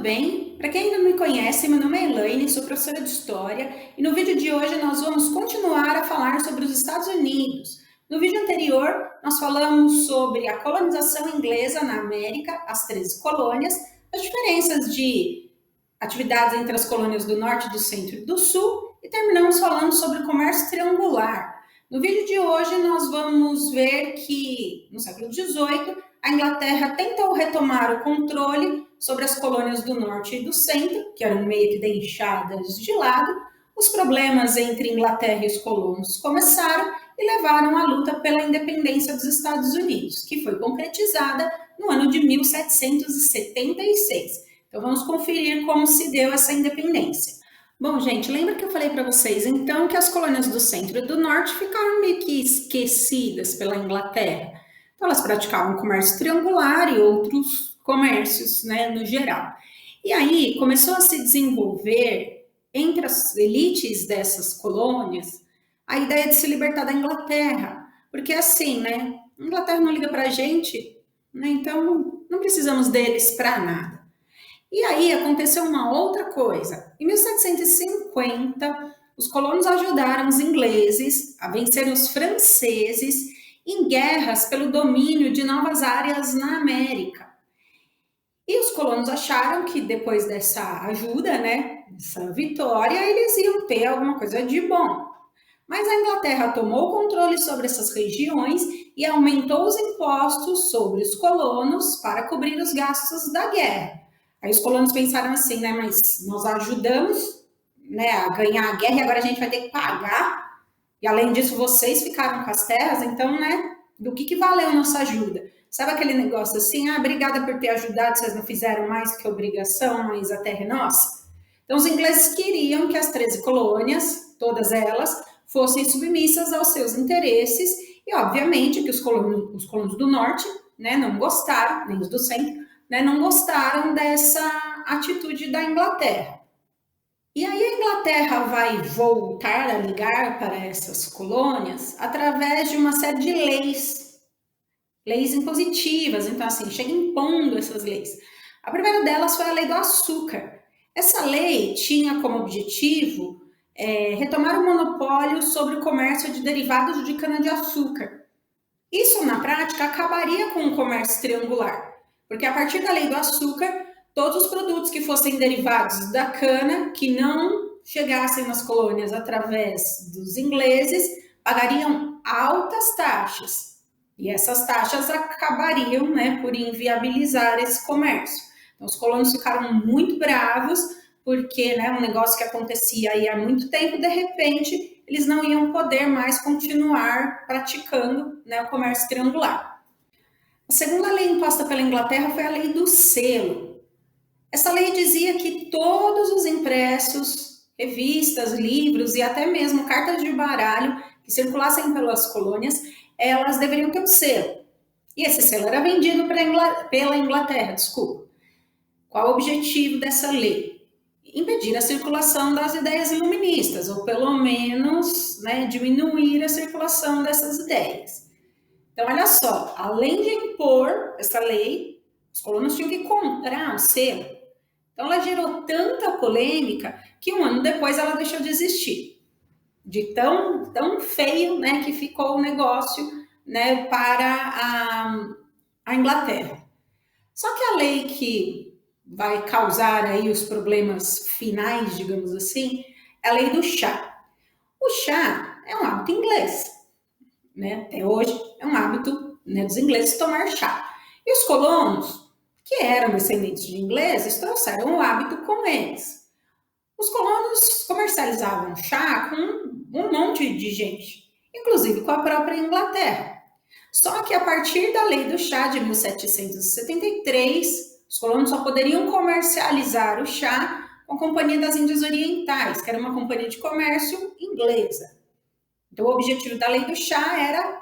bem? Para quem ainda não me conhece, meu nome é Elaine, sou professora de História e no vídeo de hoje nós vamos continuar a falar sobre os Estados Unidos. No vídeo anterior, nós falamos sobre a colonização inglesa na América, as 13 colônias, as diferenças de atividades entre as colônias do Norte, do Centro e do Sul e terminamos falando sobre o comércio triangular. No vídeo de hoje, nós vamos ver que, no século XVIII, a Inglaterra tentou retomar o controle sobre as colônias do Norte e do Centro, que eram meio que deixadas de lado. Os problemas entre Inglaterra e os colonos começaram e levaram à luta pela independência dos Estados Unidos, que foi concretizada no ano de 1776. Então, vamos conferir como se deu essa independência. Bom, gente, lembra que eu falei para vocês, então, que as colônias do Centro e do Norte ficaram meio que esquecidas pela Inglaterra. Então, elas praticavam comércio triangular e outros comércios, né, no geral. E aí, começou a se desenvolver, entre as elites dessas colônias, a ideia de se libertar da Inglaterra. Porque, assim, né, a Inglaterra não liga para a gente, né, então não precisamos deles para nada. E aí aconteceu uma outra coisa. Em 1750, os colonos ajudaram os ingleses a vencer os franceses em guerras pelo domínio de novas áreas na América. E os colonos acharam que depois dessa ajuda, né, dessa vitória, eles iam ter alguma coisa de bom. Mas a Inglaterra tomou o controle sobre essas regiões e aumentou os impostos sobre os colonos para cobrir os gastos da guerra. Aí os colonos pensaram assim, né, mas nós ajudamos, né, a ganhar a guerra e agora a gente vai ter que pagar. E além disso, vocês ficaram com as terras, então, né, do que valeu a nossa ajuda? Sabe aquele negócio assim, obrigada por ter ajudado, vocês não fizeram mais que obrigação, mas a terra é nossa? Então, os ingleses queriam que as 13 colônias, todas elas, fossem submissas aos seus interesses e, obviamente, que os colonos do Norte, né, não gostaram, nem os do Centro, né, não gostaram dessa atitude da Inglaterra. E aí a Inglaterra vai voltar a ligar para essas colônias através de uma série de leis impositivas, então assim, chega impondo essas leis. A primeira delas foi a Lei do Açúcar. Essa lei tinha como objetivo retomar o monopólio sobre o comércio de derivados de cana-de-açúcar. Isso, na prática, acabaria com o comércio triangular, porque a partir da Lei do Açúcar, todos os produtos que fossem derivados da cana, que não chegassem nas colônias através dos ingleses, pagariam altas taxas. E essas taxas acabariam, né, por inviabilizar esse comércio. Então, os colonos ficaram muito bravos, porque, né, um negócio que acontecia aí há muito tempo, de repente, eles não iam poder mais continuar praticando, né, o comércio triangular. A segunda lei imposta pela Inglaterra foi a Lei do Selo. Essa lei dizia que todos os impressos, revistas, livros e até mesmo cartas de baralho que circulassem pelas colônias, elas deveriam ter um selo. E esse selo era vendido pela Inglaterra, desculpa. Qual o objetivo dessa lei? Impedir a circulação das ideias iluministas, ou pelo menos, né, diminuir a circulação dessas ideias. Então, olha só, além de impor essa lei, os colonos tinham que comprar um selo. Então, ela gerou tanta polêmica que um ano depois ela deixou de existir. De tão feio, né, que ficou o negócio, né, para a Inglaterra. Só que a lei que vai causar aí os problemas finais, digamos assim, é a lei do chá. O chá é um hábito inglês, né? Até hoje é um hábito, né, dos ingleses tomar chá. E os colonos, que eram descendentes de ingleses, trouxeram o hábito com eles. Os colonos comercializavam chá com um monte de gente, inclusive com a própria Inglaterra. Só que a partir da lei do chá de 1773, os colonos só poderiam comercializar o chá com a Companhia das Índias Orientais, que era uma companhia de comércio inglesa. Então, o objetivo da lei do chá era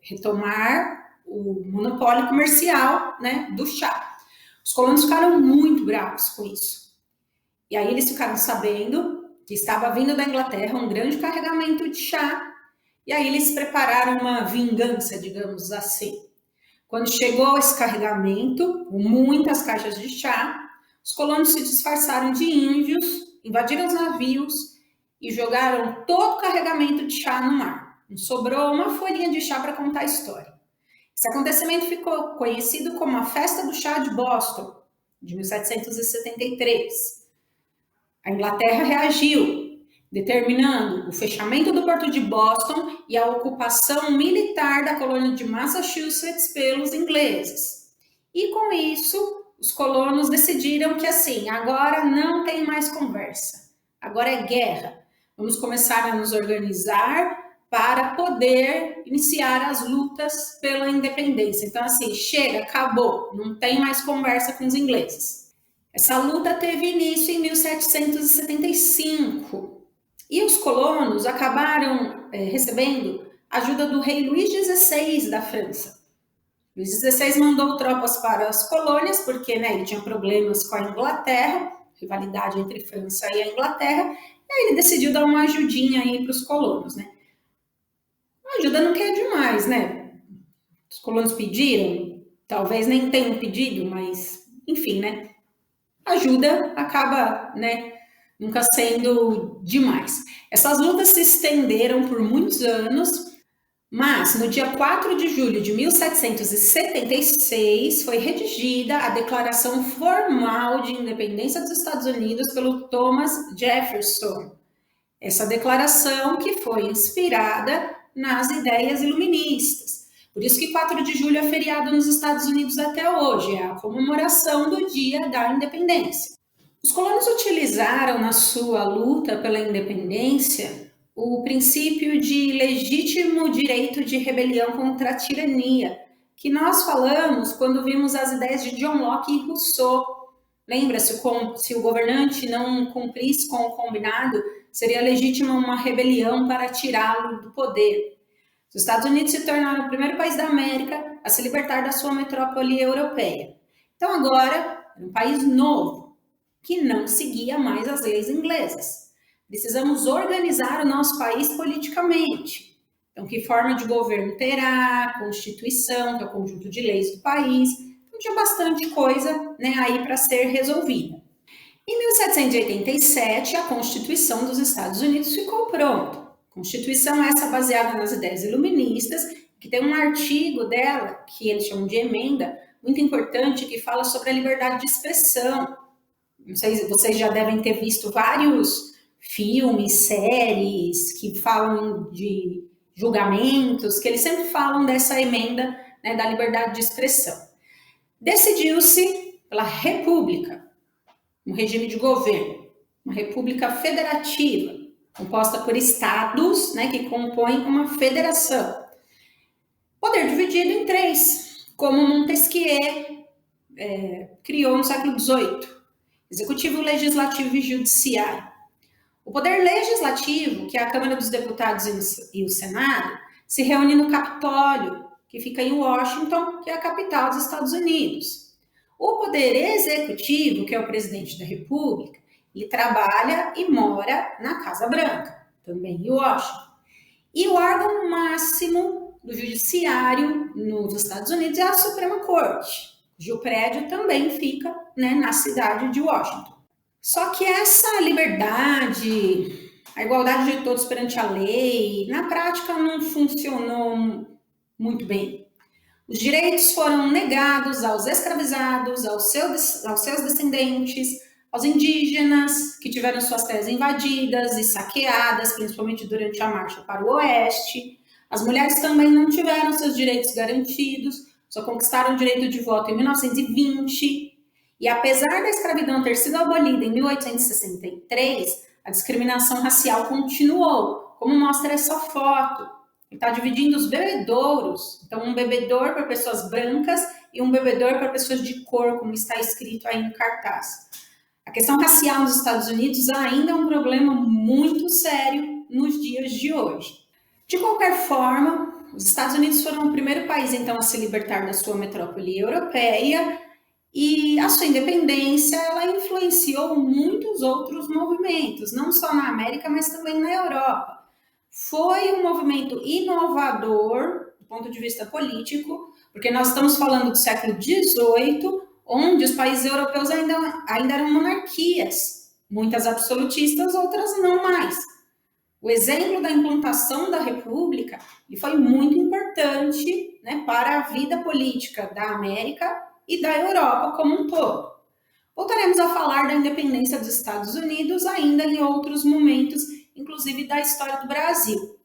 retomar o monopólio comercial, né, do chá. Os colonos ficaram muito bravos com isso. E aí eles ficaram sabendo que estava vindo da Inglaterra um grande carregamento de chá, e aí eles prepararam uma vingança, digamos assim. Quando chegou esse carregamento, com muitas caixas de chá, os colonos se disfarçaram de índios, invadiram os navios e jogaram todo o carregamento de chá no mar. Não sobrou uma folhinha de chá para contar a história. Esse acontecimento ficou conhecido como a Festa do Chá de Boston, de 1773. A Inglaterra reagiu, determinando o fechamento do porto de Boston e a ocupação militar da colônia de Massachusetts pelos ingleses. E com isso, os colonos decidiram que assim, agora não tem mais conversa, agora é guerra. Vamos começar a nos organizar para poder iniciar as lutas pela independência. Então assim, chega, acabou, não tem mais conversa com os ingleses. Essa luta teve início em 1775 e os colonos acabaram recebendo ajuda do rei Luís XVI da França. Luís XVI mandou tropas para as colônias porque ele tinha problemas com a Inglaterra, rivalidade entre França e a Inglaterra, e aí ele decidiu dar uma ajudinha aí para os colonos, né? A ajuda não quer demais, né? Os colonos pediram, talvez nem tenham pedido, mas enfim, né? Ajuda acaba, né, nunca sendo demais. Essas lutas se estenderam por muitos anos, mas no dia 4 de julho de 1776 foi redigida a Declaração Formal de Independência dos Estados Unidos pelo Thomas Jefferson. Essa declaração que foi inspirada nas ideias iluministas. Por isso que 4 de julho é feriado nos Estados Unidos até hoje, é a comemoração do Dia da Independência. Os colonos utilizaram na sua luta pela independência o princípio de legítimo direito de rebelião contra a tirania, que nós falamos quando vimos as ideias de John Locke e Rousseau. Lembra, se o governante não cumprisse com o combinado, seria legítima uma rebelião para tirá-lo do poder. Os Estados Unidos se tornaram o primeiro país da América a se libertar da sua metrópole europeia. Então agora, é um país novo, que não seguia mais as leis inglesas. Precisamos organizar o nosso país politicamente. Então, que forma de governo terá, a Constituição, que é o conjunto de leis do país. Então, tinha bastante coisa, né, aí para ser resolvida. Em 1787, a Constituição dos Estados Unidos ficou pronta. Constituição essa baseada nas ideias iluministas, que tem um artigo dela, que eles chamam de emenda, muito importante, que fala sobre a liberdade de expressão. Não sei se vocês já devem ter visto vários filmes, séries, que falam de julgamentos, que eles sempre falam dessa emenda, né, da liberdade de expressão. Decidiu-se pela República, um regime de governo, uma república federativa, composta por estados, né, que compõem uma federação. Poder dividido em três, como Montesquieu criou no século XVIII. Executivo, Legislativo e Judiciário. O poder legislativo, que é a Câmara dos Deputados e o Senado, se reúne no Capitólio, que fica em Washington, que é a capital dos Estados Unidos. O poder executivo, que é o presidente da República, ele trabalha e mora na Casa Branca, também em Washington. E o órgão máximo do judiciário nos Estados Unidos é a Suprema Corte, cujo prédio também fica, né, na cidade de Washington. Só que essa liberdade, a igualdade de todos perante a lei, na prática não funcionou muito bem. Os direitos foram negados aos escravizados, aos seus descendentes, aos indígenas, que tiveram suas terras invadidas e saqueadas, principalmente durante a marcha para o oeste. As mulheres também não tiveram seus direitos garantidos, só conquistaram o direito de voto em 1920. E apesar da escravidão ter sido abolida em 1863, a discriminação racial continuou, como mostra essa foto. Está dividindo os bebedouros, então um bebedouro para pessoas brancas e um bebedouro para pessoas de cor, como está escrito aí no cartaz. A questão racial nos Estados Unidos ainda é um problema muito sério nos dias de hoje. De qualquer forma, os Estados Unidos foram o primeiro país então a se libertar da sua metrópole europeia e a sua independência ela influenciou muitos outros movimentos, não só na América, mas também na Europa. Foi um movimento inovador, do ponto de vista político, porque nós estamos falando do século XVIII, onde os países europeus ainda eram monarquias, muitas absolutistas, outras não mais. O exemplo da implantação da República foi muito importante, né, para a vida política da América e da Europa como um todo. Voltaremos a falar da independência dos Estados Unidos ainda em outros momentos, inclusive da história do Brasil.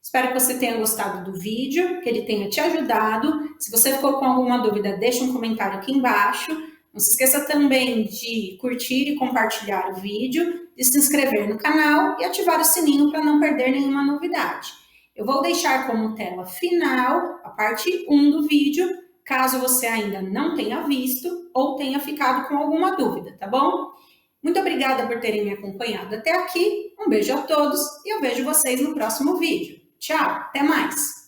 Espero que você tenha gostado do vídeo, que ele tenha te ajudado. Se você ficou com alguma dúvida, deixa um comentário aqui embaixo. Não se esqueça também de curtir e compartilhar o vídeo, de se inscrever no canal e ativar o sininho para não perder nenhuma novidade. Eu vou deixar como tela final a parte 1 do vídeo, caso você ainda não tenha visto ou tenha ficado com alguma dúvida, tá bom? Muito obrigada por terem me acompanhado até aqui. Um beijo a todos e eu vejo vocês no próximo vídeo. Tchau, até mais!